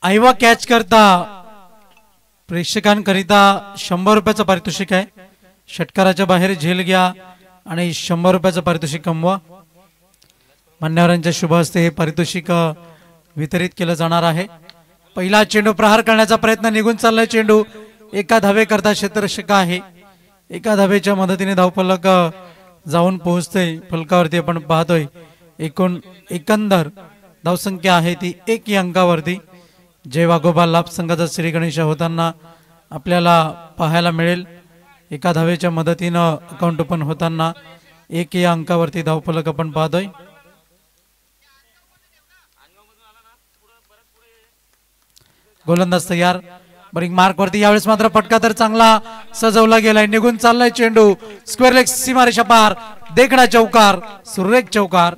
आयवा catch करता प्रेक्षकांकरिता 100 रुपयाचं पारितोषिक आहे। षटकाराच्या बाहेर झेल घ्या आणि 100 रुपयाचं पारितोषिक कमवा। मान्यवरांच्या शुभ हस्ते हे पारितोषिक वितरित केलं जाणार आहे। पहिला चेंडू प्रहार करण्याचा प्रयत्न निघून चाललाय। चेंडू एका धावे करता क्षेत्ररक्षक आहे। एका धावेच्या मदतीने धावफलक जाऊन पोहोचते। फलकावरती आपण पाहतोय एकंदर धावसंख्या आहे ती 1 या अंकावरती। जय वाघोबा लाभ संघाचा श्री गणेश होताना आपल्याला पाहायला मिळेल। एका धावेच्या मदतीनं अकाउंट ओपन होताना 1 या अंकावरती धावफलक आपण पाहतोय। गोलंदाज तयार, बरिंग मार्क वरती। यावेळेस मात्र फटका तर चांगला सजवला गेलाय, निघून चाललाय चेंडू स्क्वेअर लेग सीमारेषा पार। देखणा चौकार, सुरेख चौकार।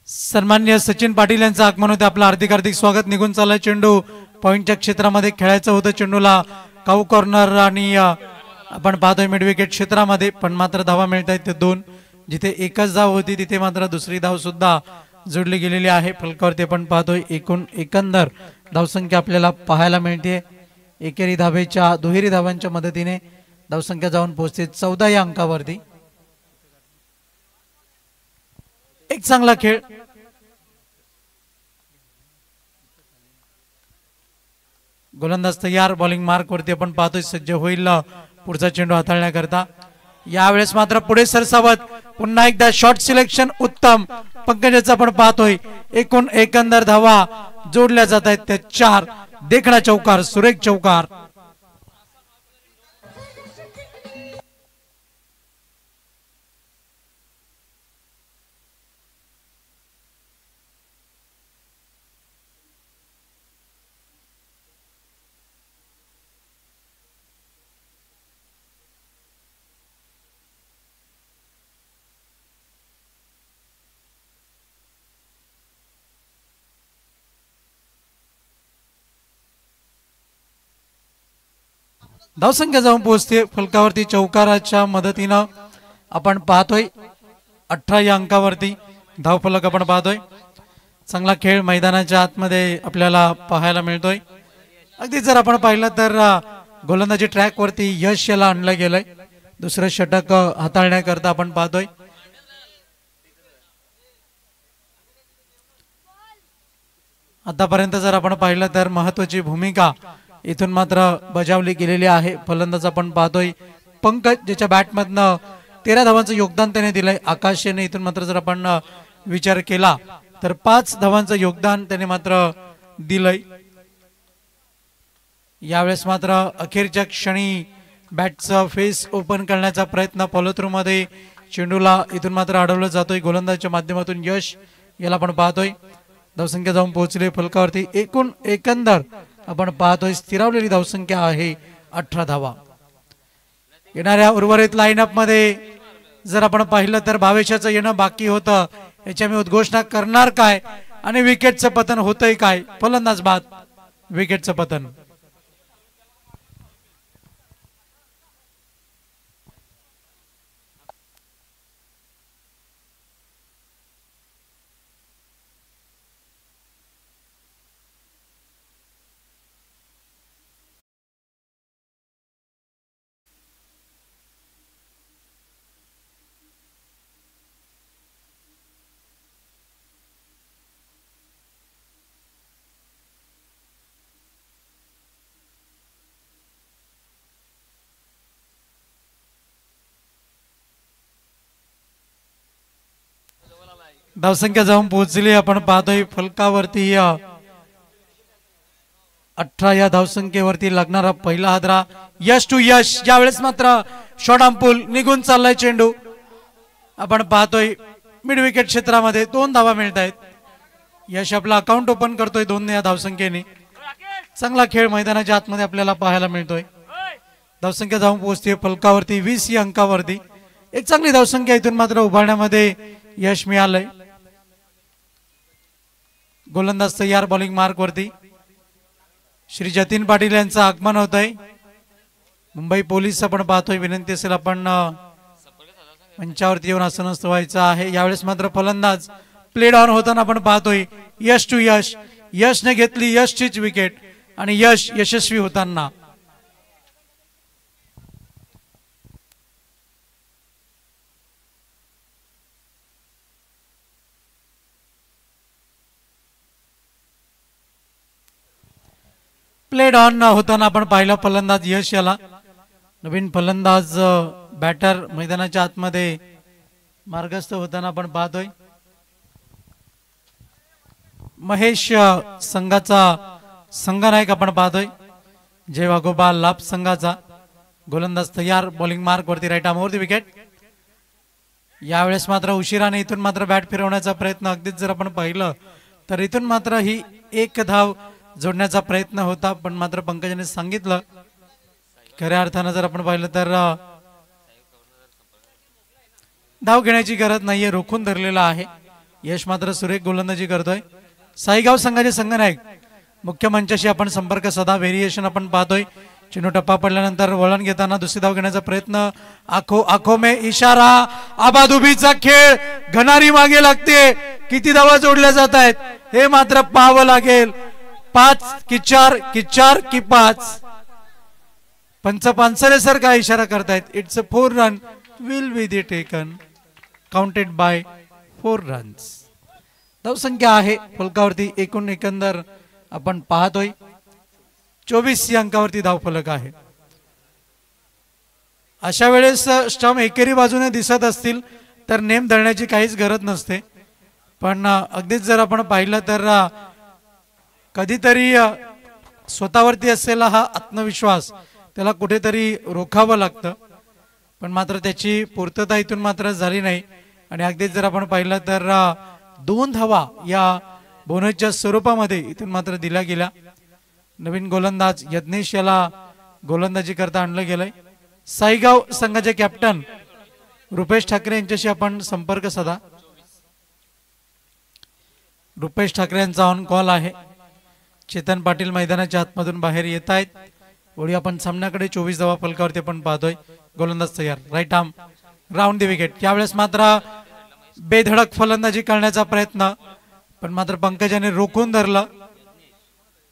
सन्माननीय सचिन पाटील यांचं आगमन होते, आपलं हार्दिक स्वागत। निघून चाललाय चेंडू पॉइंटच्या क्षेत्रामध्ये खेळायचं होतं चेंडूला काऊ कॉर्नर आणि आपण पाहतोय मिड विकेट क्षेत्रामध्ये, पण मात्र धावा मिळत आहेत ते 2। जिथे एकच धाव होती तिथे मात्र दुसरी धाव सुद्धा जोडली गेलेली आहे। फलकावरती आपण पाहतोय एकंदर धावसंख्या आपल्याला पाहायला मिळते। एकेरी धावेच्या दुहेरी धावांच्या मदतीने धावसंख्या जाऊन पोहोचते 14 या अंकावरती। एक चांगला खेळ, गोलंदाज तयार, बॉलिंग मार्क वरती आपण पाहतोय सज्ज होईल पुढचा चेंडू हाताळण्याकरता। यावेळेस मात्र पुढे सरसावत, पुन्हा एकदा शॉर्ट सिलेक्शन उत्तम। पंकजाचं आपण पाहतोय एकंदर धावा जोडल्या जात आहेत त्या 4। देखणा चौकार, सुरेख चौकार। धावसंख्या जाऊन पोहोचते फलकावरती चौकाराच्या मदतीनं आपण पाहतोय 18 या अंकावरती धावफलक आपण पाहतोय। चांगला खेळ मैदानाच्या आतमध्ये आपल्याला पाहायला मिळतोय। अगदी जर आपण पाहिलं तर गोलंदाजी ट्रॅक वरती यश याला आणलं गेलंय, दुसरं षटक हाताळण्याकरता आपण पाहतोय। आतापर्यंत जर आपण पाहिलं तर महत्वाची भूमिका इथून मात्र बजावली गेलेली आहे। फलंदाज आपण पाहतोय पंकज, ज्याच्या बॅटमधनं 13 धावांचं योगदान त्याने दिलंय। आकाशने इथून मात्र जर आपण विचार केला तर 5 धावांचं योगदान त्याने मात्र दिलंय। यावेळेस मात्र अखेरच्या क्षणी बॅटचा फेस ओपन करण्याचा प्रयत्न फॉलो थ्रू मध्ये चेंडूला इथून मात्र अडवलं जातोय गोलंदाजच्या माध्यमातून। यश याला आपण पाहतोय धावसंख्या जाऊन पोहोचली फलकावरती. एकूण एकंदर आपण पाहतोय स्थिरावलेली धावसंख्या आहे 18 धावा. येणाऱ्या उर्वरित लाईनअप मध्ये जर आपण पाहिलं तर भावेशाचं येणं बाकी होतं. याची मी उद्घोषणा करणार काय आणि विकेटचं पतन होतंय काय. फलंदाज बाद, विकेटचं पतन. धावसंख्या जाऊन पोहोचली आपण पाहतोय फलकावरती 18 या धावसंख्येवरती लागणारा पहिला हादरा. यश टू यश. यावेळेस मात्र शॉर्ट आर्मपुल निघून चाललाय चेंडू. आपण पाहतोय मिड विकेट क्षेत्रामध्ये 2 धावा मिळत आहेत. यश आपला अकाउंट ओपन करतोय 2 या धावसंख्येने. चांगला खेळ मैदानाच्या आतमध्ये आपल्याला पाहायला मिळतोय. धावसंख्या जाऊन पोहोचते फलकावरती 20 या अंकावरती. एक चांगली धावसंख्या इथून मात्र उभारण्यामध्ये यश मिळालंय. गोलंदाज तयार बॉलिंग मार्क वरती. श्री जतीन पाटील यांचं आगमन होत आहे. मुंबई पोलीस आपण पाहतोय. विनंती असेल आपण मंचावरती येऊन आसनस्थ व्हायचं आहे. यावेळेस मात्र फलंदाज प्लेड ऑन होताना आपण पाहतोय यश टू यश. यशने घेतली यशचीच विकेट आणि यश यशस्वी होताना. प्लेड ऑन होताना आपण पाहिला फलंदाज यश याला. नवीन फलंदाज बॅटर मैदानाच्या आतमध्ये मार्गस्थ होताना आपण पाहतोय. महेश संघाचा संघनायक आपण पाहतोय. जय वाघोबा लाभ संघाचा. गोलंदाज तयार बॉलिंग मार्क वरती राईट आर्मवरती विकेट. यावेळेस मात्र उशिराने इथून मात्र बॅट फिरवण्याचा प्रयत्न. अगदीच जर आपण पाहिलं तर इथून मात्र ही एक धाव जोडण्याचा प्रयत्न होता. पण मात्र पंकजाने सांगितलं खऱ्या अर्थानं जर आपण पाहिलं तर धाव घेण्याची गरज नाहीये. रोखून धरलेला आहे. यश मात्र सुरेख गोलंदाजी करतोय. साईगाव संघाचे संघनायक मुख्य मंचाशी आपण संपर्क साधा. व्हेरिएशन आपण पाहतोय. चेंडू टप्पा पडल्यानंतर वळण घेताना दुसरी धाव घेण्याचा प्रयत्न. आखो में इशारा. आबादुबीचा खेळ. घणारी मागे लागते. किती धावा जोडल्या जात आहेत हे मात्र पाहावं लागेल. 5 की 4 की 4 की 5. पंच पानसरेसारखा इशारा करतायत. It's a 4 run will be the taken counted by 4 runs. धावसंख्या आहे फलकावरती एकूण एकंदर आपण पाहतोय 24 या अंकावरती धावफलक आहे. अशा वेळेस स्टंप एकेरी बाजूने दिसत असतील तर नेम धरण्याची काहीच गरज नसते. पण अगदीच जर आपण पाहिलं तर कधीतरी स्वतःवरती असलेला हा आत्मविश्वास त्याला कुठेतरी रोखावं लागतं. पण मात्र त्याची पूर्तता इथून मात्र झाली नाही. आणि अगदीच जर आपण पाहिलं तर 2 धावा या बोनसच्या स्वरूपामध्ये इथून मात्र दिल्या गेल्या. नवीन गोलंदाज यज्ञेश याला गोलंदाजी करता आणलं गेलंय. साईगाव संघाचे कॅप्टन रुपेश ठाकरे यांच्याशी आपण संपर्क साधा. रुपेश ठाकरे यांचा ऑन कॉल आहे. चेतन पाटील मैदानाच्या आतमधून बाहेर येत आहेत. वळी आपण सामन्याकडे 24 धावा फलकावरती आपण पाहतोय. गोलंदाज तयार right arm round the wicket. यावेळेस मात्र बेधडक फलंदाजी करण्याचा प्रयत्न. पण मात्र पंकजाने रोखून धरलं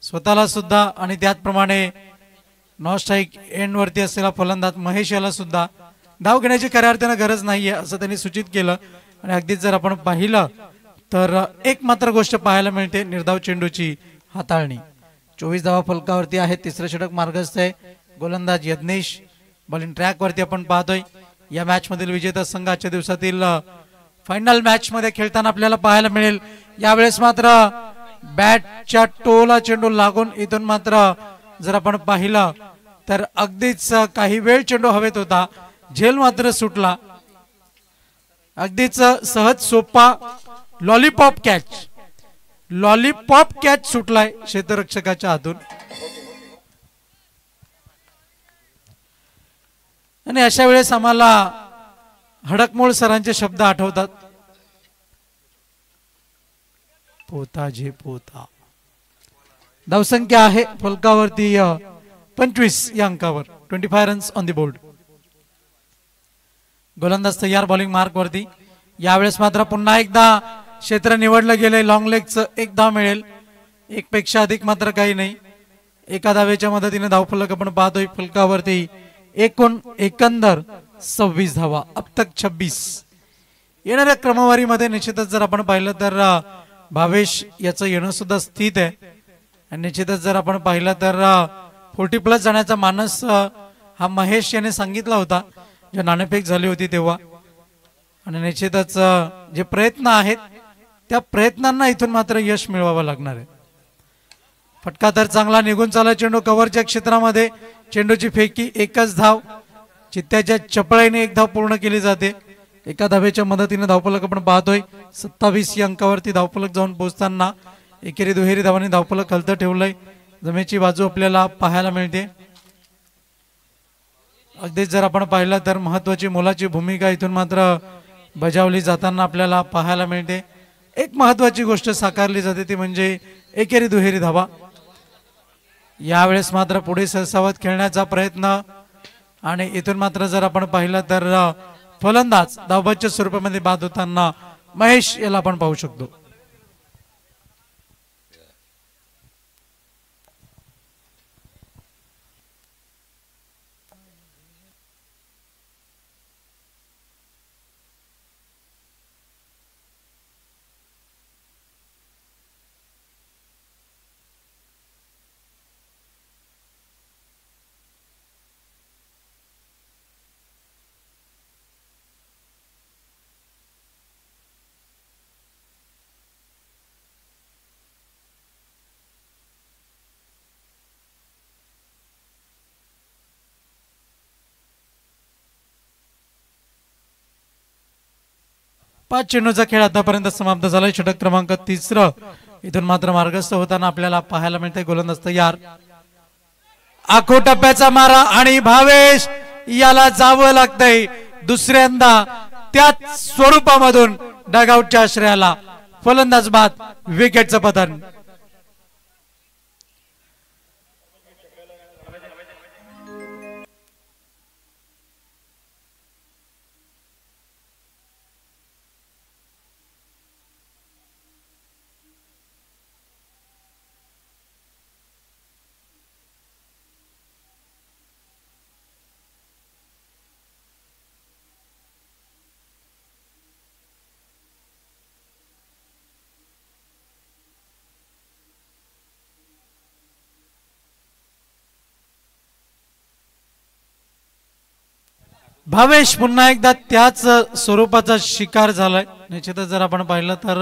स्वतःला सुद्धा. आणि त्याचप्रमाणे नॉन स्ट्राईक एंड वरती असलेला फलंदाज महेश याला सुद्धा धाव घेण्याची खऱ्या अर्थानं गरज नाहीये असं त्यांनी सूचित केलं. आणि अगदीच जर आपण पाहिलं तर एक मात्र गोष्ट पाहायला मिळते निर्धाव चेंडूची हाताळणी. 24 धावा फलकावरती आहे. तिसरं षटक मार्गस्थ आहे. गोलंदाज यज्ञेश बॉलिंग ट्रॅक वरती आपण पाहतोय. या मॅच मधील विजेता संघ आजच्या दिवसातील फायनल मॅच मध्ये खेळताना आपल्याला पाहायला मिळेल. यावेळेस मात्र बॅटच्या टोला चेंडू लागून इथून मात्र जर आपण पाहिलं तर अगदीच काही वेळ चेंडू हवेत होता. झेल मात्र सुटला. अगदीच सहज सोपा लॉलीपॉप कॅच. लॉलीपॉप कॅच सुटलाय क्षेत्ररक्षकाच्या हातून. आणि अशा वेळेस आम्हाला हडकमोळ सरांचे शब्द आठवतात. पोता जे पोता. धावसंख्या आहे फलकावरती 25 या अंकावर. 25 रन्स ऑन द बोर्ड. गोलंदाज तयार बॉलिंग मार्क वरती. यावेळेस मात्र पुन्हा एकदा क्षेत्र निवडलं गेलंय. लॉंग लेगचं एक धाव मिळेल. एक पेक्षा अधिक मात्र काही नाही. एका धावेच्या मदतीने धावफलक आपण पाहतोय. फलकावरती एकंदर 26 धावा. अब तक 26. येणाऱ्या क्रमवारीमध्ये निश्चितच जर आपण पाहिलं तर भावेश याचं येणं सुद्धा स्थित आहे. आणि निश्चितच जर आपण पाहिलं तर 40+ जाण्याचा मानस हा महेश याने सांगितला होता जेव्हा नाणेफेक झाली होती तेव्हा. आणि निश्चितच जे प्रयत्न आहेत त्या प्रयत्नांना इथून मात्र यश मिळवावं लागणार आहे. फटका तर चांगला निघून चालला. चेंडू कव्हरच्या क्षेत्रामध्ये. चेंडूची फेकी एकच धाव. चित्त्याच्या चपळाईने एक धाव पूर्ण केली जाते. एका धावेच्या मदतीने धावफलक आपण पाहतोय. 27 या अंकावरती धावफलक जाऊन पोहोचताना एकेरी दुहेरी धावांनी धावफलक हलतं ठेवलंय. जमेची बाजू आपल्याला पाहायला मिळते. अगदीच जर आपण पाहिलं तर महत्वाची मोलाची भूमिका इथून मात्र बजावली जाताना आपल्याला पाहायला मिळते. एक महत्वाची गोष्ट साकारली जाते ती म्हणजे एकेरी दुहेरी धावा. यावेळेस मात्र पुढे सरसावत खेळण्याचा प्रयत्न. आणि इथून मात्र जर आपण पाहिलं तर फलंदाज धावबादच्या स्वरूपामध्ये बाद होताना महेश याला आपण पाहू शकतो. पाच चेंडूचा खेळ आतापर्यंत समाप्त झालाय. षटक क्रमांक 3 इथून मात्र मार्गस्थ होताना आपल्याला पाहायला मिळते. गोलंदाज तयार. आखो टप्प्याचा मारा आणि भावेश याला जावं लागतंय दुसऱ्यांदा त्याच स्वरूपामधून डगआउटच्या आश्रयाला. फलंदाज बाद. विकेटचं पतन. भावेश पुन्हा एकदा त्याच स्वरूपाचा शिकार झालाय. निश्चितच जर आपण पाहिलं तर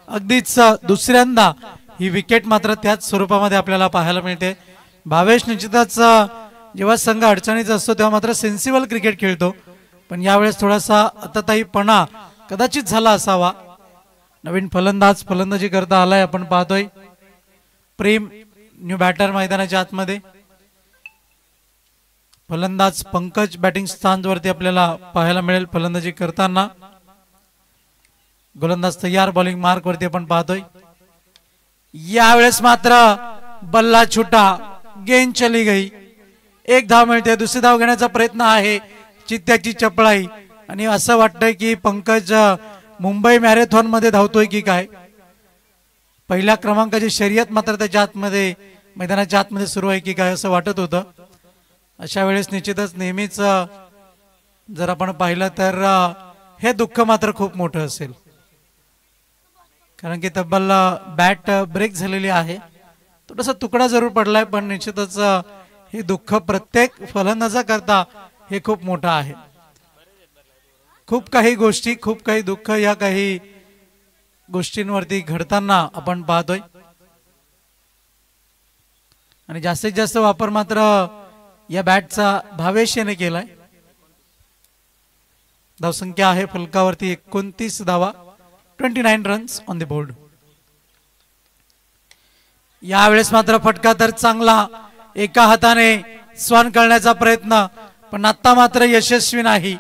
अगदीच दुसऱ्यांदा ही विकेट मात्र त्याच स्वरूपामध्ये आपल्याला पाहायला मिळते. भावेश निश्चितच जेव्हा संघ अडचणीचा असतो तेव्हा मात्र सेन्सिबल क्रिकेट खेळतो. पण यावेळेस थोडासा अतताईपणा कदाचित झाला असावा. नवीन फलंदाज फलंदाजी करता आलाय आपण पाहतोय. प्रेम न्यू बॅटर मैदानाच्या आतमध्ये. फलंदाज पंकज बॅटिंग स्थानवरती आपल्याला पाहायला मिळेल फलंदाजी करताना. गोलंदाज तयार बॉलिंग मार्क वरती आपण पाहतोय. यावेळेस मात्र बल्ला छुटा. गेंद चली गई. एक धाव मिळते. दुसरी धाव घेण्याचा प्रयत्न आहे. चित्त्याची चपळाई. आणि असं वाटतंय की पंकज मुंबई मॅरेथॉन मध्ये धावतोय की काय. पहिल्या क्रमांकाची शर्यत मात्र त्याच्या आतमध्ये मैदानाच्या आतमध्ये सुरू आहे की काय असं वाटत होतं. अशा वेळेस निश्चितच नेहमीच जर आपण पाहिलं तर हे दुःख मात्र खूप मोठं असेल. कारण की तब्बल बॅट ब्रेक झालेली आहे. थोडासा तुकडा जरूर पडलाय पण निश्चितच हे दुःख प्रत्येक फलंदाजाकरता हे खूप मोठं आहे. खूप काही गोष्टी खूप काही दुःख या काही गोष्टींवरती घडताना आपण पाहतोय. आणि जास्तीत जास्त वापर मात्र या बॅटचा भावेश याने केलाय. धावसंख्या आहे फलकावरती 29 धावा. 29 रन्स ऑन द बोर्ड. यावेळेस मात्र फटका तर चांगला, एका हाताने स्वान करण्याचा प्रयत्न, पण आता मात्र यशस्वी नाही.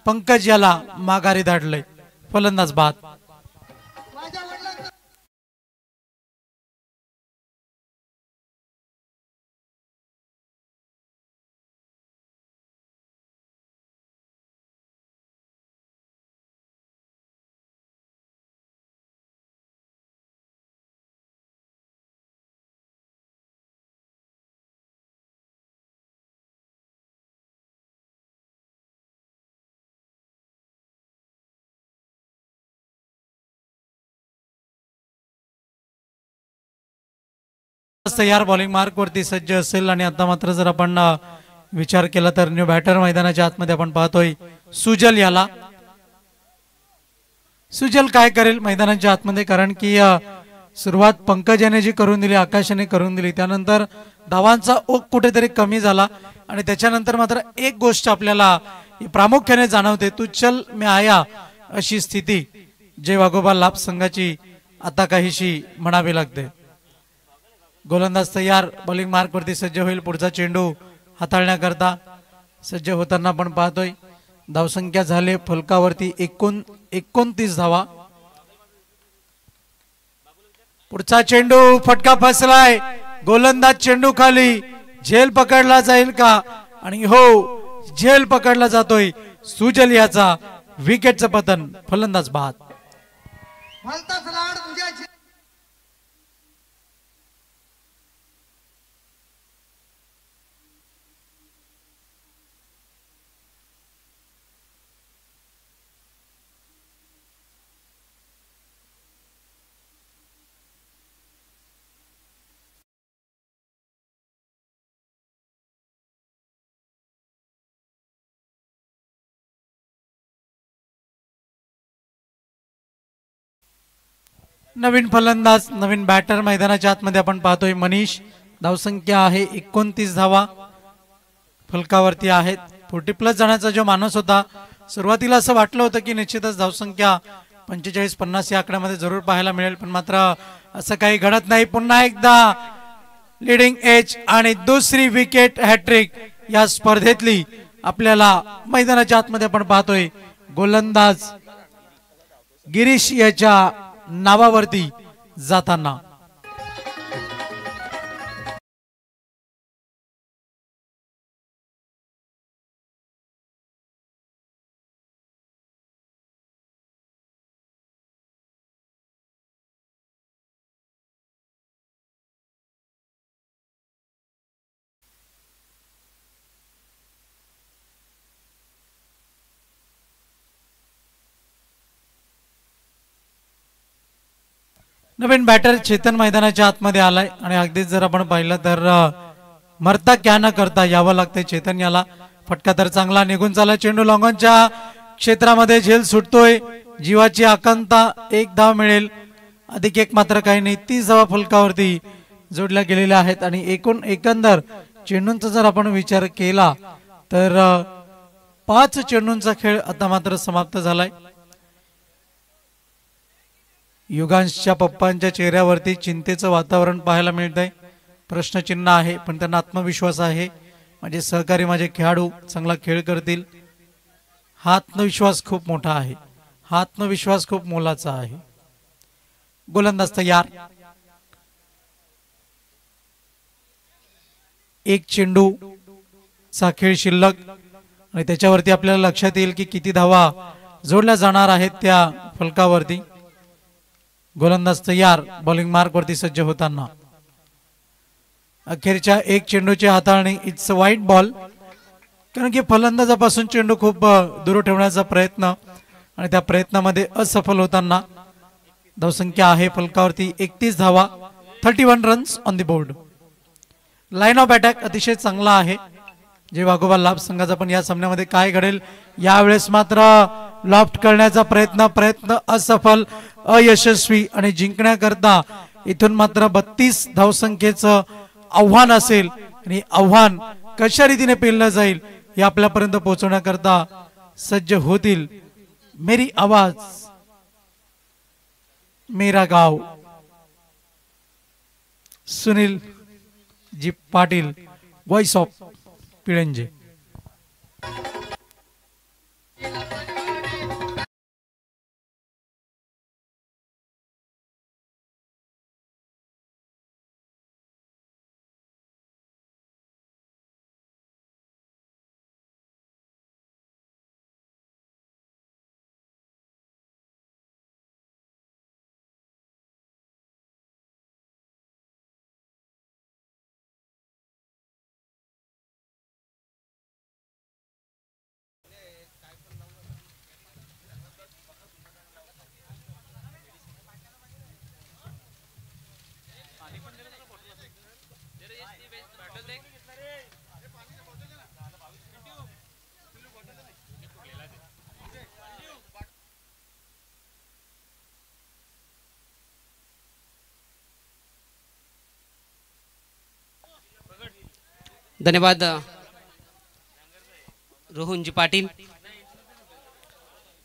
पंकज याला माघारी धाडले. फलंदाज बाद. तयार बॉलिंग मार्क वरती सज्ज असेल आणि आता मात्र जर आपण विचार केला तर न्यू बॅटर मैदानाच्या आतमध्ये आपण पाहतोय सुजल याला. सुजल काय करेल मैदानाच्या आतमध्ये, कारण की सुरुवात पंकज याने जी करून दिली, आकाशाने करून दिली, त्यानंतर धावांचा ओघ कुठेतरी कमी झाला आणि त्याच्यानंतर मात्र एक गोष्ट आपल्याला प्रामुख्याने जाणवते, तू चल मी आया अशी स्थिती जे वाघोबा लाभ संघाची आता काहीशी म्हणावी लागते. गोलंदाज तयार, बॉलिंग मार्क वरती सज्ज होईल. पुढचा चेंडू हाताळण्याकरता सज्ज होताना आपण पाहतोय. धावसंख्या झाले फलकावरती 29 धावा. पुढचा चेंडू फटका फसलाय. गोलंदाज चेंडू खाली, झेल पकडला जाईल का? आणि हो, झेल पकडला जातोय. सुजल याचा विकेटचं पतन. फलंदाज बाद. नवीन फलंदाज, नवीन बॅटर मैदानाच्या आतमध्ये आपण पाहतोय मनीष. धावसंख्या आहे 29 धावा फलकावरती आहेत. 40+ जाण्याचा जो मानस होता, सुरुवातीला असं वाटलं होतं की निश्चितच धावसंख्या 45-50 या आकड्यामध्ये जरूर पाहायला मिळेल, पण मात्र असं काही घडत नाही. पुन्हा एकदा लीडिंग एज आणि दुसरी विकेट हॅट्रिक या स्पर्धेतली आपल्याला मैदानाच्या आतमध्ये आपण पाहतोय. गोलंदाज गिरीश याच्या नावावरती जाताना. नवीन बॅटर चेतन मैदानाच्या आतमध्ये आलाय आणि अगदीच जर आपण पाहिलं तर मरता क्या न करता यावं लागतंय चेतन याला. फटका तर चांगला निघून चालला. चेंडू लॉंगॉनच्या क्षेत्रामध्ये झेल सुटतोय. जीवाची आकांता, एक धाव मिळेल, अधिक एक मात्र काही नाही. 30 धावा फलकावरती जोडल्या गेलेल्या आहेत आणि एकंदर चेंडूंचा जर आपण विचार केला तर 5 चेंडूंचा खेळ आता मात्र समाप्त झालाय. युगांशच्या पप्पांच्या चेहऱ्यावरती चिंतेचं वातावरण पाहायला मिळतंय. प्रश्नचिन्ह आहे, पण त्यांना आत्मविश्वास आहे. माझे सहकारी, माझे खेळाडू चांगला खेळ करतील. हा आत्मविश्वास खूप मोठा आहे, हा आत्मविश्वास खूप मोलाचा आहे. गोलंदाज तयार. एक चेंडू चा खेळ शिल्लक आणि त्याच्यावरती आपल्याला लक्षात येईल की किती धावा जोडल्या जाणार आहेत त्या फलकावरती. गोलंदाज तयार, बॉलिंग मार्क वरती सज्ज होताना. अखेरच्या एक चेंडूची हाताळणी, इट्स अ वाईट बॉल, कारण की फलंदाजापासून चेंडू खूप दूर ठेवण्याचा प्रयत्न आणि त्या प्रयत्नामध्ये असफल होताना. धावसंख्या आहे फलकावरती 31 धावा, 31 runs on the board. Line of attack अतिशय चांगला आहे. जे वाघोबा लाभ संघाचा पण या सामन्यामध्ये काय घडेल, यावेळेस मात्र लॉफ्ट करण्याचा प्रयत्न असफल, अयशस्वी आणि जिंकण्याकरता इथून मात्र 32 धावसंख्येचं आव्हान असेल आणि आव्हान कशा रीतीने पेललं जाईल हे आपल्यापर्यंत पोहोचवण्याकरता सज्ज होतील. मेरी आवाज मेरा गाव. Sunil ji Patil, voice of पिळंजे. धन्यवाद रोहनजी पाटील.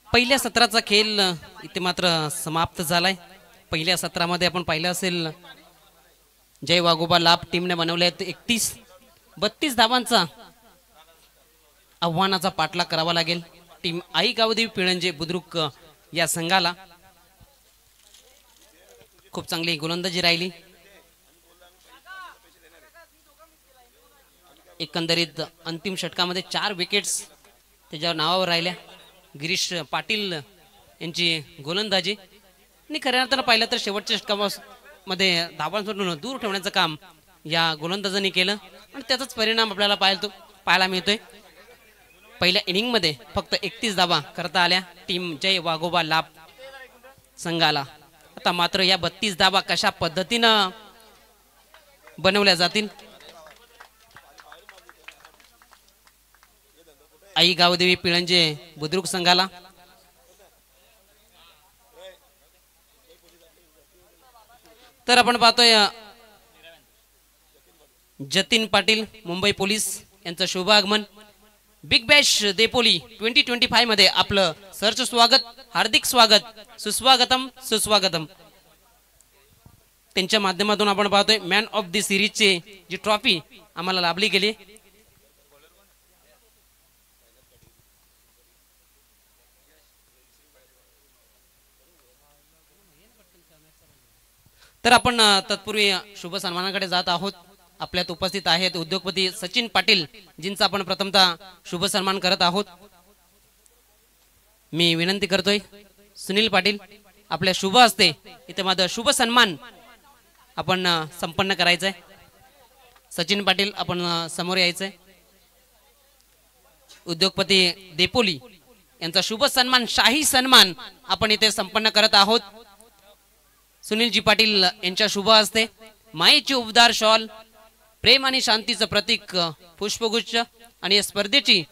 पहिल्या सत्राचा खेळ इथे मात्र समाप्त झालाय. पहिल्या सत्रामध्ये आपण पाहिलं असेल जय वाघोबा लाभ टीमने बनवले 31-32 धावांचा आव्हानाचा पाठलाग करावा लागेल टीम आई गावदेवी पिळंजे बुद्रुक या संघाला. खूप चांगली गोलंदाजी राहिली. एकंदरीत अंतिम षटकामध्ये 4 विकेट्स त्याच्या नावावर राहिल्या. गिरीश पाटील यांची गोलंदाजी आणि खऱ्या अर्थानं पाहिलं तर शेवटच्या षटकामध्ये धावांपासून दूर ठेवण्याचं काम या गोलंदाजांनी केलं आणि त्याचाच परिणाम आपल्याला पाहायला मिळतोय. पहिल्या इनिंगमध्ये फक्त 31 धावा करता आल्या टीम जय वाघोबा लाभ संघाला. आता मात्र या 32 धावा कशा पद्धतीनं बनवल्या जातील आई गावदेवी पिळंजे बुद्रुक संघाला. तर आपण पाहतोय जतीन पाटील मुंबई पोलीस यांचं शुभ आगमन. बिग बॅश देपोली 2025 मध्ये आपलं सहर्ष स्वागत, हार्दिक स्वागत, सुस्वागतम सुस्वागतम. त्यांच्या माध्यमातून आपण पाहतोय मॅन ऑफ द सिरीजची जी ट्रॉफी आम्हाला लाभली गेली. तर आपण तत्पूर्वी शुभ सन्मानाकडे जात आहोत. आपल्यात उपस्थित आहेत उद्योगपती सचिन पाटील जिंचा आपण प्रथमतः शुभ सन्मान करत आहोत. मी विनंती करतोय सुनील पाटील आपल्या शुभ हस्ते इथे माझा शुभ सन्मान आपण संपन्न करायचंय. सचिन पाटील आपण समोर यायचंय. उद्योगपती देपोली यांचा शुभ सन्मान, शाही सन्मान आपण इथे संपन्न करत आहोत. सुनीलजी पाटील यांच्या शुभ हस्ते माईची उबदार शॉल, प्रेम आणि शांतीचं प्रतीक पुष्पगुच्छ आणि या स्पर्धेची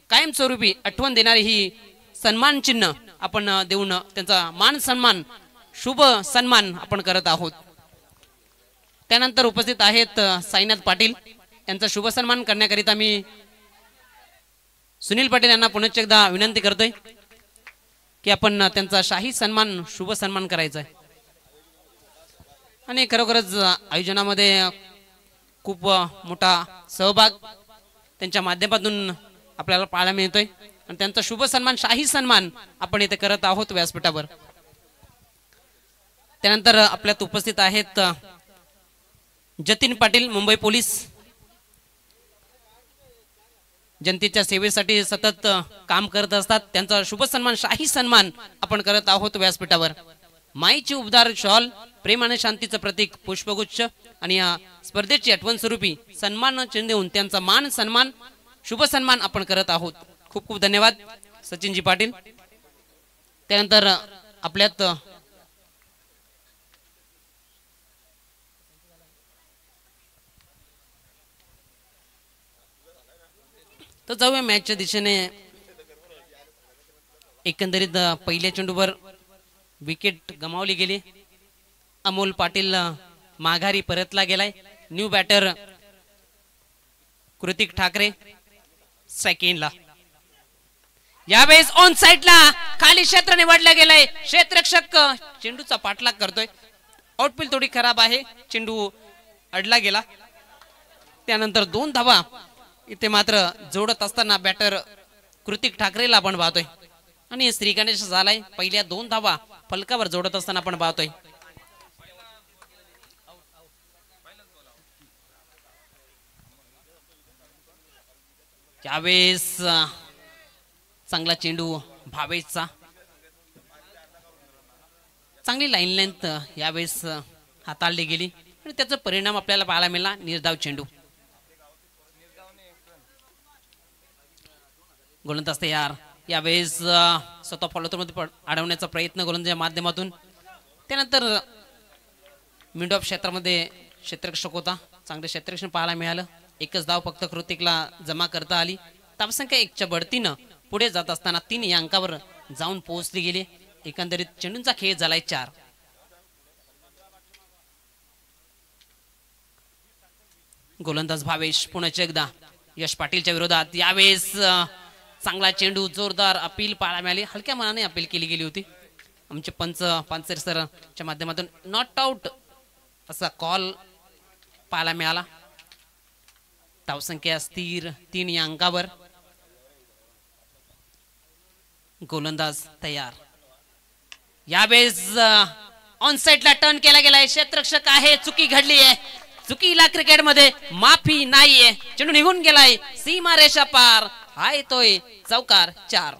कायमस्वरूपी आठवण देणारी ही सन्मान चिन्ह आपण देऊन त्यांचा मान सन्मान, शुभ सन्मान आपण करत आहोत. त्यानंतर उपस्थित आहेत साईनाथ पाटील यांचा शुभ सन्मान करण्याकरिता मी सुनील पाटील यांना पुनश्च एकदा विनंती करतोय की आपण त्यांचा शाही सन्मान, शुभ सन्मान करायचा आहे. आणि खरोखरच आयोजनामध्ये खूप मोठा सहभाग त्यांच्या माध्यमातून आपल्याला पाहायला मिळतोय आणि त्यांचा शुभ सन्मान, शाही सन्मान आपण इथे करत आहोत व्यासपीठावर. त्यानंतर आपल्यात उपस्थित आहेत जतीन पाटील मुंबई पोलीस, जनतेच्या सेवेसाठी सतत काम करत असतात. त्यांचा शुभ सन्मान, शाही सन्मान आपण करत आहोत व्यासपीठावर. माईची उबदार शॉल, प्रेम आणि शांतीचं प्रतीक पुष्पगुच्छ आणि या स्पर्धेची आठवण स्वरूपी सन्मान चिन्ह देऊन त्यांचा मान सन्मान, शुभ सन्मान आपण करत आहोत. खूप खूप धन्यवाद सचिनजी पाटील. त्यानंतर आपल्यात तर जाऊया मॅचच्या दिशेने. एकंदरीत पहिल्या चेंडूवर विकेट गमावली गेली. अमोल पाटील माघारी परतला गेलाय. न्यू बॅटर कृतिक ठाकरे सेकंडला. यावेळेस ऑन साइडला खाली क्षेत्र निवडलं गेलंय. क्षेत्ररक्षक चेंडूचा पाठलाग करतोय. आउटफील्ड थोडी खराब आहे. चेंडू अडला गेला. त्यानंतर 2 धावा इथे मात्र जोडत असताना बॅटर कृतिक ठाकरेला आपण पाहतोय आणि श्री गणेश झालाय. पहिल्या 2 धावा फलकावर जोडत असताना आपण पाहतोय. यावेळेस चांगला चेंडू भावेशचा, चांगली लाईन लेंथ यावेळेस हाताळली गेली आणि त्याचा परिणाम आपल्याला पाहायला मिळाला. निर्धाव चेंडू. गोलंदाज तयार. यावेळेस स्वतः फॉलोथ्रू मध्ये अडवण्याचा प्रयत्न गोलंदाजीच्या माध्यमातून. त्यानंतर मिड ऑफ क्षेत्रामध्ये क्षेत्ररक्षक होता, चांगले क्षेत्ररक्षण पाहायला मिळालं. एकच धाव फक्त कृतिकला जमा करता आली. धावसंख्या 1च्या बढतीनं पुढे जात असताना 3 या अंकावर जाऊन पोहोचली गेली. एकंदरीत चेंडूंचा खेळ झालाय 4. गोलंदाज भावेश पुन्हा एकदा यश पाटीलच्या विरोधात. यावेळेस चांगला चेंडू, जोरदार अपील पाहायला मिळाली. हलक्या मनाने अपील केली गेली होती. आमचे पंच पानसरे सरच्या माध्यमातून नॉट आउट असा कॉल पाहायला मिळाला. धावसंख्या स्थिर 3 या अंकावर. गोलंदाज तयार. यावेळेस ऑन साइडला टर्न केला गेलाय. क्षेत्ररक्षक आहे, चुकी घडली आहे. चुकीला क्रिकेटमध्ये माफी नाहीये. चेंडू निघून गेलाय सीमा रेषा पार. हा येतोय चौकार. 4.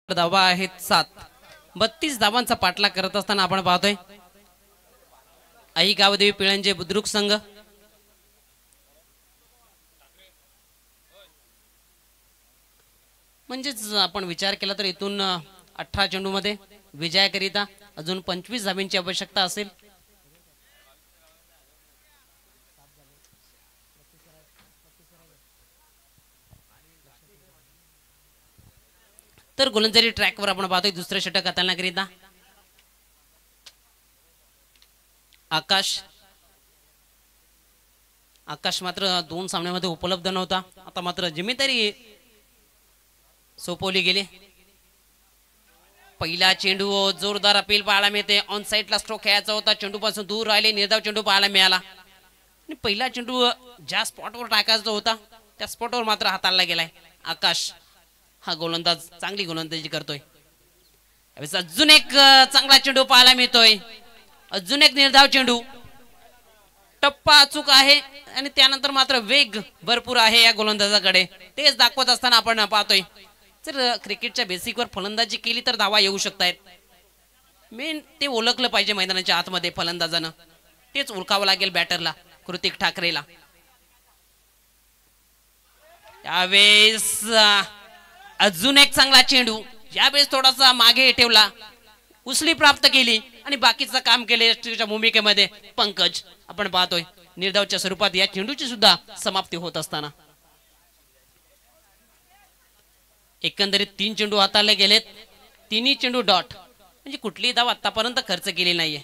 धावा आहेत 7. 32 धावांचा पाठलाग करत असताना आपण पाहतोय आई गावदेवी पिळंजे बुद्रुक संघ. म्हणजेच आपण विचार केला तर इथून 18 चेंडूमध्ये विजयाकरिता अजून 25 धावांची आवश्यकता असेल. तर गोलंदाजी ट्रॅकवर आपण पाहतोय दुसरे षटक हाताळण्याकरिता आकाश मात्र 2 सामन्यामध्ये उपलब्ध नव्हता. आता मात्र जिम्मेदारी सोपवली गेली. पहिला चेंडू जोरदार अपील पाहायला मिळते. ऑन साइडला स्ट्रोक खेळायचा होता, चेंडू पासून दूर राहिले. निर्धाव चेंडू पाहायला मिळाला आणि पहिला चेंडू ज्या स्पॉटवर टाकायचा होता त्या स्पॉटवर मात्र हाताळला गेलाय. आकाश हा गोलंदाज चांगली गोलंदाजी करतोय. अजून एक चांगला चेंडू पाहायला मिळतोय. अजून एक निर्धाव चेंडू. टप्पा अचूक आहे आणि त्यानंतर मात्र वेग भरपूर आहे या गोलंदाजाकडे. तेच दाखवत असताना आपण पाहतोय जर क्रिकेटच्या बेसिकवर फलंदाजी केली तर धावा येऊ शकतायत. मेन ते ओळखलं पाहिजे मैदानाच्या आतमध्ये फलंदाजानं. तेच ओळखावं लागेल बॅटरला कृतिक ठाकरेला. यावेळेस अजून एक चांगला चेंडू. यावेळेस थोडासा मागे ठेवला, उसळी प्राप्त केली आणि बाकीचं काम केले भूमिकेमध्ये पंकज. आपण पाहतोय निर्धावच्या स्वरूपात या चेंडूची सुद्धा समाप्ती होत असताना एकंदरीत 3 चेंडू हाताळले गेलेत. 3ही चेंडू डॉट, म्हणजे कुठलीही धाव आतापर्यंत खर्च केली नाहीये.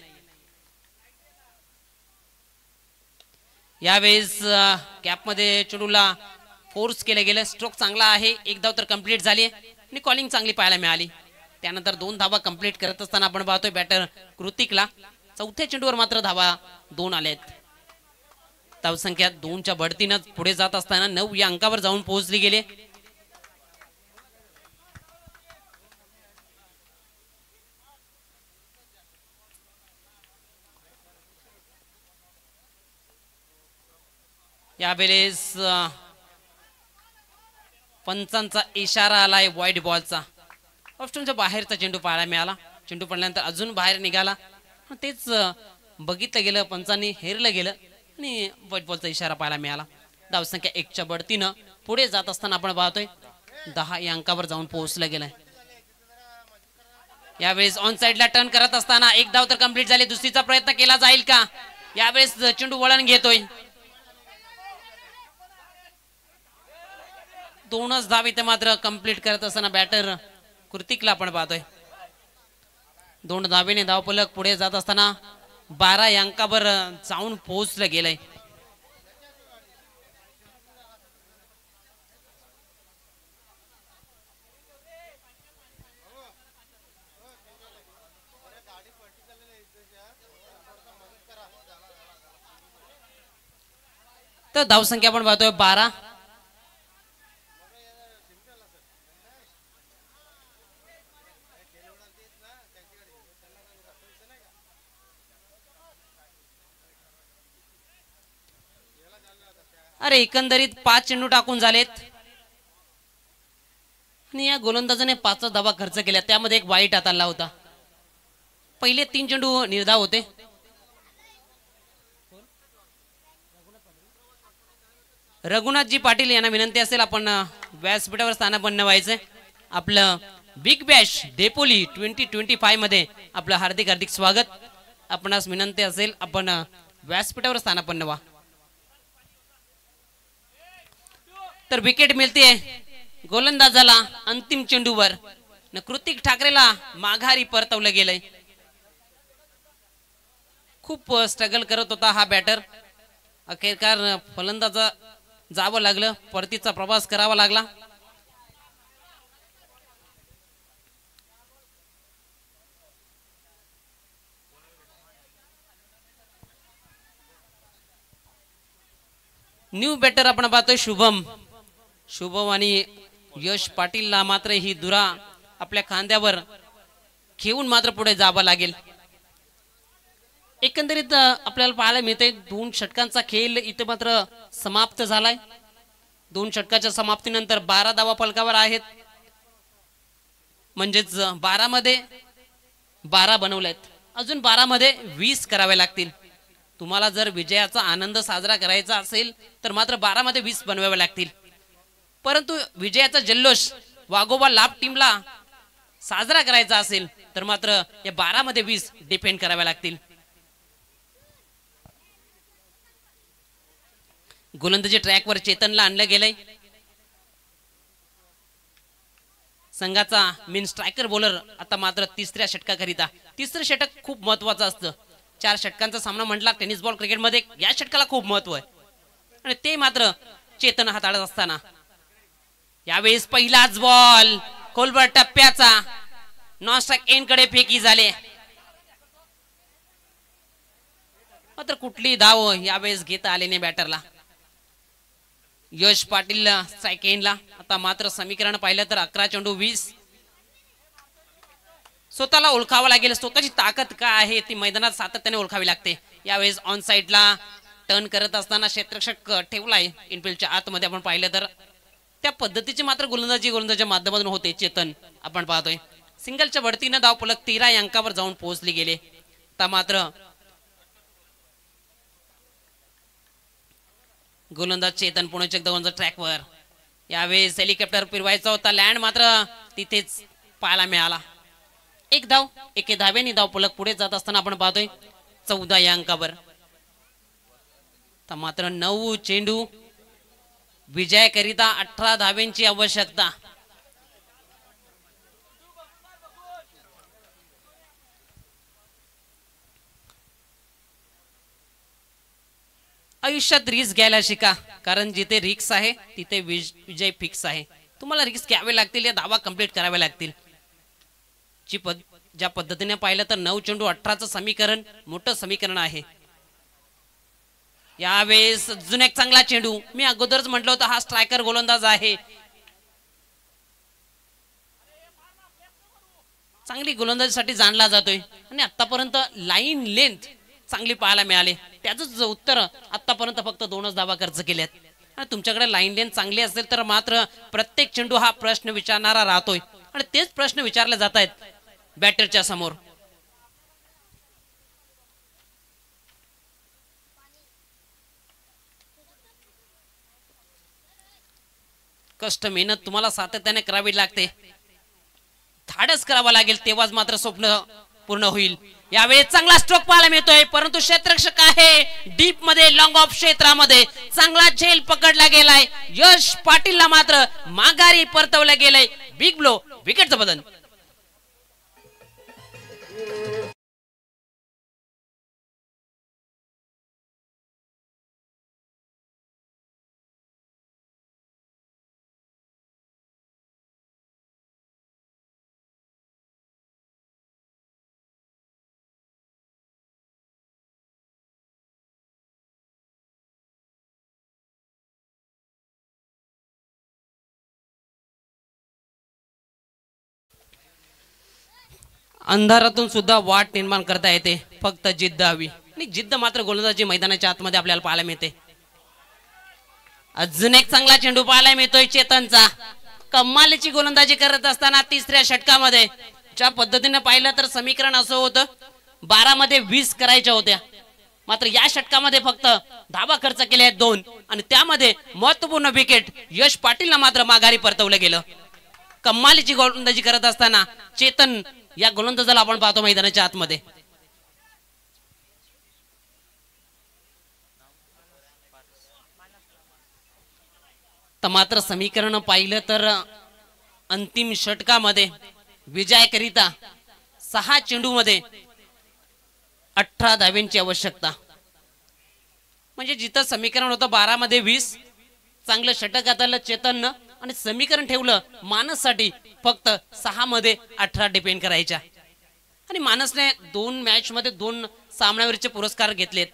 यावेळेस कॅपमध्ये चेंडूला फोर्स केले गेले. स्ट्रोक चांगला आहे. 1 धाव तर कंप्लीट झाली आणि कॉलिंग चांगली पाहायला मिळाली. त्यानंतर 2 धावा कंप्लीट करत असताना आपण पाहतोय बॅटर कृतिकला. 4थ्या चेंडूवर मात्र धावा 2 आल्यात. धावसंख्या 2च्या बढतीनं पुढे जात असताना 9 या अंकावर जाऊन पोहोचली गेले. यावेळेस पंचांचा इशारा आलाय वाईट बॉलचा. ऑप्शनच्या बाहेरचा चेंडू पाहायला मिळाला. चेंडू पडल्यानंतर अजून बाहेर निघाला. तेच बघितलं गेलं, पंचांनी हेरलं गेलं आणि व्हाईट बॉलचा इशारा पाहायला मिळाला. धावसंख्या 1च्या बढतीनं पुढे जात असताना आपण पाहतोय 10 या अंकावर जाऊन पोहोचलं गेलंय. यावेळेस ऑन साइडला टर्न करत असताना एक धाव तर कंप्लीट झाली. दुसरीचा प्रयत्न केला जाईल का? यावेळेस चेंडू वळण घेतोय. 2च धाव इथे मात्र कंप्लीट करत असताना बॅटर कृतिकला आपण पाहतोय. 2 धावेने धावफलक पुढे जात असताना 12 या अंकावर जाऊन पोहोचलं गेलंय. तर धावसंख्या आपण पाहतोय 12. अरे एकंदरीत 5 चेंडू टाकून झालेत आणि या गोलंदाजाने 5 धावा खर्च केल्या. त्यामध्ये एक वाईट हाताळला होता. पहिले 3 चेंडू निर्धाव होते. रघुनाथजी पाटील यांना विनंती असेल आपण व्यासपीठावर स्थानापन्न व्हायचंय. आपलं बिग बॅश डेपोली 2025 मध्ये आपलं हार्दिक हार्दिक स्वागत. आपणास विनंती असेल आपण व्यासपीठावर स्थानापन्न व्हा. तर विकेट मिळते गोलंदाजाला अंतिम चेंडूवर. कृतिक ठाकरेला माघारी परतवलं गेलंय. खूप स्ट्रगल करत होता हा बॅटर. अखेरकार फलंदाजा जावं लागलं, परतीचा प्रवास करावा लागला. न्यू बॅटर आपण पाहतोय शुभम आणि यश पाटीलला मात्र ही दुरा आपल्या खांद्यावर घेऊन मात्र पुढे जावं लागेल. एकंदरीत आपल्याला पाहायला मिळते 2 षटकांचा खेळ इथे मात्र समाप्त झालाय. 2 षटकाच्या समाप्तीनंतर 12 धावा फलकावर आहेत. म्हणजेच 12 मध्ये 12 बनवलेत. अजून 12 मध्ये 20 करावे लागतील. तुम्हाला जर विजयाचा आनंद साजरा करायचा असेल तर मात्र 12 मध्ये 20 बनवावे लागतील. परंतु विजयाचा जल्लोष वाघोबा लाभ टीमला साजरा करायचा असेल तर मात्र या 12 मध्ये 20 डिफेंड करावे लागतील. गोलंदाजी ट्रॅकवर चेतनला आणलं गेलंय. संघाचा मेन स्ट्रायकर बॉलर आता मात्र 3ऱ्या षटकाकरिता. 3रं षटक खूप महत्वाचं असतं. 4 षटकांचा सामना म्हटला टेनिस बॉल क्रिकेटमध्ये या षटकाला खूप महत्व आहे आणि ते मात्र चेतन हाताळत असताना यावेळेस पहिलाच बॉल खोलवर टप्प्याचा नॉन स्ट्राइक एंड कडे फेकी झाले. मात्र कुठली धाव यावेळेस घेता आले नाही बॅटरला. यश पाटील स्ट्राइक एंडला. आता मात्र समीकरण पाहिलं तर 11 चेंडू 20. स्वतःला ओळखावं लागेल. स्वतःची ताकद काय आहे ती मैदानात सातत्याने ओळखावी लागते. यावेळेस ऑन साइडला टर्न करत असताना क्षेत्ररक्षक ठेवलाय इनफिल्डच्या आतमध्ये. आपण पाहिलं तर त्या पद्धतीची मात्र गोलंदाजीच्या माध्यमातून होते. चेतन आपण पाहतोय सिंगलच्या बढतीनं धाव फलक 13 या अंकावर जाऊन पोहोचले गेले. आता मात्र गोलंदाज चेतन पुणे गोलंदाज ट्रॅकवर. यावेळेस हेलिकॉप्टर फिरवायचा होता, लँड मात्र तिथेच पाहायला मिळाला. एक धाव, एके धावेने धाव फलक पुढे जात असताना आपण पाहतोय 14 या अंकावर. मात्र 9 चेंडू विजयाकरिता 18 धावेंची आवश्यकता. आयुष्यात रिस्क घ्यायला शिका, कारण जिथे रिस्क आहे तिथे विजय फिक्स आहे. तुम्हाला रिस्क घ्यावे लागतील, या धावा कंप्लीट कराव्या लागतील. ज्या पद्धतीने पाहिलं तर 9 चेंडू 18चं समीकरण मोठं समीकरण आहे. यावेळेस अजून एक चांगला चेंडू. मी अगोदरच म्हटलं होतं हा स्ट्रायकर गोलंदाज आहे. चांगली गोलंदाजीसाठी जाणला जातोय आणि आतापर्यंत लाईन लेंथ चांगली पाहायला मिळाली. त्याच उत्तर आतापर्यंत फक्त 2च धावा खर्च केल्यात. आणि तुमच्याकडे लाईन लेंथ चांगली असेल तर मात्र प्रत्येक चेंडू हा प्रश्न विचारणारा राहतोय आणि तेच प्रश्न विचारले जात आहेत बॅटरच्या समोर. कष्ट मेहनत तुम्हाला सातत्याने करावी लागते, धाडस करावं लागेल, तेव्हाच मात्र स्वप्न पूर्ण होईल. यावेळी चांगला स्ट्रोक पाहायला मिळतोय, परंतु क्षेत्ररक्षक आहे डीप मध्ये, लॉंग ऑफ क्षेत्रामध्ये चांगला झेल पकडला गेलाय. यश पाटीलला मात्र माघारी परतवलं गेलंय. बिग ब्लो, विकेटचं बदल. अंधारातून सुद्धा वाट निर्माण करता येते, फक्त जिद्द हवी. आणि जिद्द मात्र गोलंदाजी मैदानाच्या आतमध्ये आपल्याला पाहायला मिळते. अजून एक चांगला चेंडू पाहायला मिळतोय चेतनचा. कमालीची गोलंदाजी करत असताना तिसऱ्या षटकामध्ये ज्या पद्धतीने पाहिलं तर समीकरण असं होतं 12 मध्ये 20 करायच्या होत्या, मात्र या षटकामध्ये फक्त धावा खर्च केले आहेत 2 आणि त्यामध्ये महत्वपूर्ण विकेट यश पाटीलला मात्र माघारी परतवलं गेलं. कमालीची गोलंदाजी करत असताना चेतन या गोलंदाजाला आपण पाहतो मैदानाच्या आतमध्ये. तर मात्र समीकरण पाहिलं तर अंतिम षटकामध्ये विजयाकरिता 6 चेंडूमध्ये 18 धाव्यांची आवश्यकता. म्हणजे जिथं समीकरण होतं 12 मध्ये 20, चांगलं षटक हाताळलं चेतननं आणि समीकरण ठेवलं मानससाठी फक्त 6 मध्ये 18 डिपेंड करायच्या. आणि मानसने 2 मॅच मध्ये 2 सामन्यावरचे पुरस्कार घेतलेत.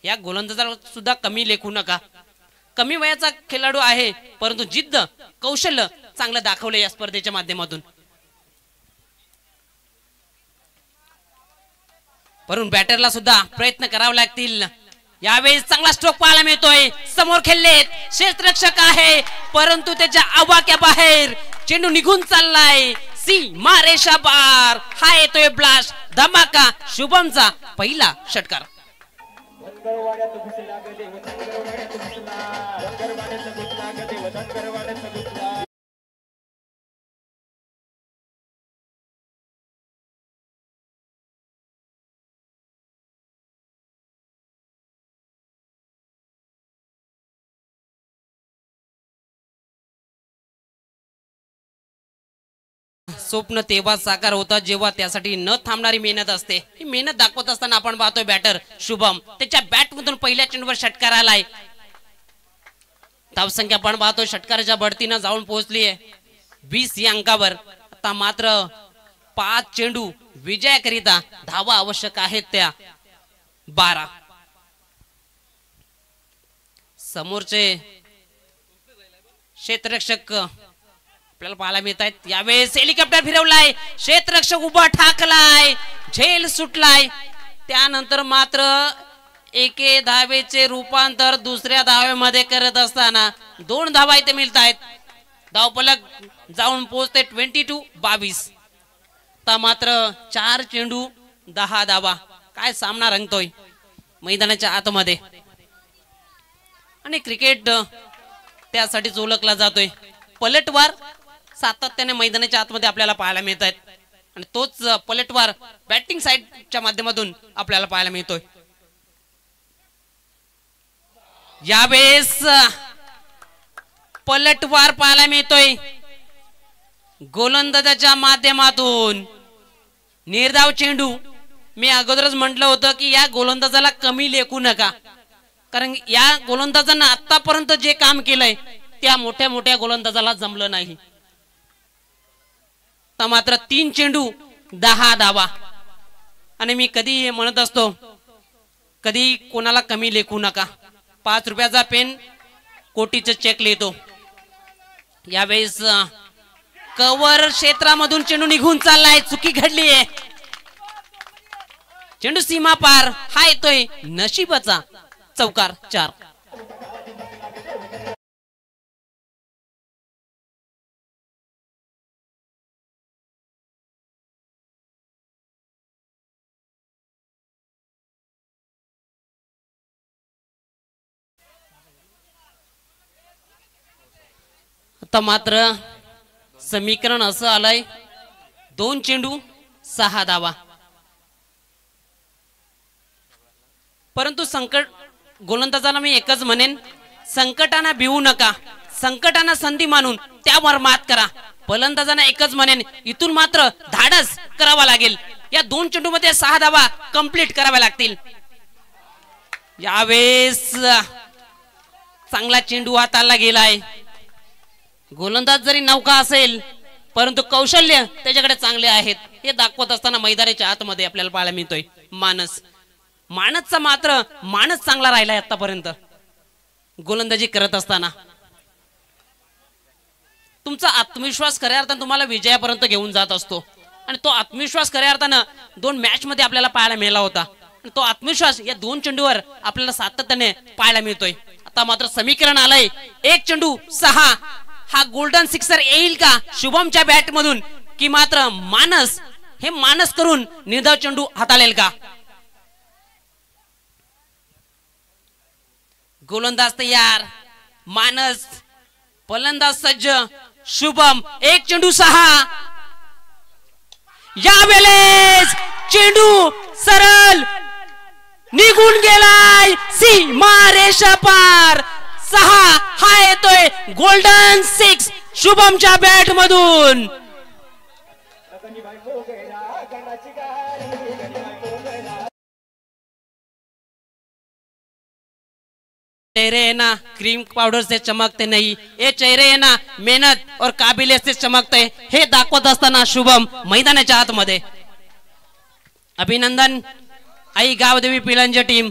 या गोलंदाजाला सुद्धा कमी लेखू नका. कमी वयाचा खेळाडू आहे, परंतु जिद्द कौशल्य चांगलं दाखवले या स्पर्धेच्या माध्यमातून. परंतु बॅटरला सुद्धा प्रयत्न करावे लागतील. यावेळी चांगला स्ट्रोक पाहायला मिळतोय. समोर खेळलेत, क्षेत्ररक्षक आहे, परंतु त्याच्या आवाक्या बाहेर चेंडू निघून चाललाय. सीमा रेषा पार. हा येतोय ब्लास्ट, धमाका. शुभमचा पहिला षटकार. स्वप्न तेव्हा साकार होता जेव्हा त्यासाठी न थांबणारी मेहनत असते. ही मेहनत दाखवत असताना आपण पाहतोय बॅटर शुभम त्याच्या बॅट मधून पहिल्या चेंडूवर षटकार आलाय. धावसंख्या आपण पाहतोय षटकाराच्या बढतीनं जाऊन पोहोचली आहे 20 या अंकावर. आता मात्र 5 चेंडू विजयाकरिता धावा आवश्यक आहेत त्या 12. समोरचे क्षेत्ररक्षक आपल्याला पाहायला मिळत आहेत. यावेळेस हेलिकॉप्टर फिरवलाय, क्षेत्ररक्षक उभा ठाकलाय, झेल सुटलाय. त्यानंतर मात्र एके धावेचे रूपांतर दुसऱ्या धावेमध्ये करत असताना 2 धावा इथे मिळत आहेत. धावफलक जाऊन पोहोचते 22-22. आता मात्र 4 चेंडू 10 धावा. काय सामना रंगतोय मैदानाच्या आतमध्ये. आणि क्रिकेट त्यासाठीच ओळखला जातोय. पलटवार सातत्याने मैदानाच्या आतमध्ये आपल्याला पाहायला मिळत आहेत आणि तोच पलटवार बॅटिंग साइडच्या माध्यमातून आपल्याला पाहायला मिळतोय. यावेळेस पलटवार पाहायला मिळतोय गोलंदाजाच्या माध्यमातून. निर्धाव चेंडू. मी अगोदरच म्हटलं होतं की या गोलंदाजाला कमी लेखू नका, कारण या गोलंदाजांना आतापर्यंत जे काम केलंय त्या मोठ्या मोठ्या गोलंदाजाला जमलं नाही. तर मात्र 3 चेंडू 10 धावा. आणि मी कधी म्हणत असतो कधी कोणाला कमी लेखू नका. 5 रुपयाचा पेन कोटीचं चेक लिहितो. यावेळेस कव्हर क्षेत्रामधून चेंडू निघून चाललाय, चुकी घडली आहे. चेंडू सीमा पार. हा येतोय नशिबाचा चौकार. 4. आता मात्र समीकरण असं आलंय 2 चेंडू 6 धावा. परंतु संकट गोलंदाजाला मी एकच म्हणेन, संकटांना भिवू नका, संकटांना संधी मानून त्यावर मात करा. फलंदाजांना एकच म्हणेन, इथून मात्र धाडस करावा लागेल. या 2 चेंडू मध्ये 6 धावा कंप्लीट कराव्या लागतील. यावेळेस चांगला चेंडू हाताला गेलाय. गोलंदाज जरी नौका असेल परंतु कौशल्य त्याच्याकडे चांगले आहेत हे दाखवत असताना मैदानाच्या आतमध्ये आपल्याला पाहायला मिळतोय. मानसचा मात्र मानस चांगला राहिलाय आतापर्यंत गोलंदाजी करत असताना. तुमचा आत्मविश्वास खऱ्या अर्थाने तुम्हाला विजयापर्यंत घेऊन जात असतो आणि तो आत्मविश्वास खऱ्या अर्थानं 2 मॅच मध्ये आपल्याला पाहायला मिळाला होता. तो आत्मविश्वास या 2 चेंडूवर आपल्याला सातत्याने पाहायला मिळतोय. आता मात्र समीकरण आलंय 1 चेंडू 6. हा गोल्डन सिक्सर येईल का शुभमच्या बॅट मधून, की मात्र मानस करून निर्धाव चेंडू हाताळेल का? गोलंदाज तयार, मानस, फलंदाज सज्ज, शुभम. 1 चेंडू 6. यावेळेस चेंडू सरळ निघून गेलाय सीमारेषा पार. 6 हा येतोय गोल्डन 6 शुभमच्या बॅट मधून. चेहरे ना क्रीम पाउडर से चमकते नहीं, ये चेहरे ना मेहनत और काबिलियत से चमकते, हे दाखवत असताना शुभम मैदानाच्या आतमध्ये. अभिनंदन आई गावदेवी पिलांची टीम.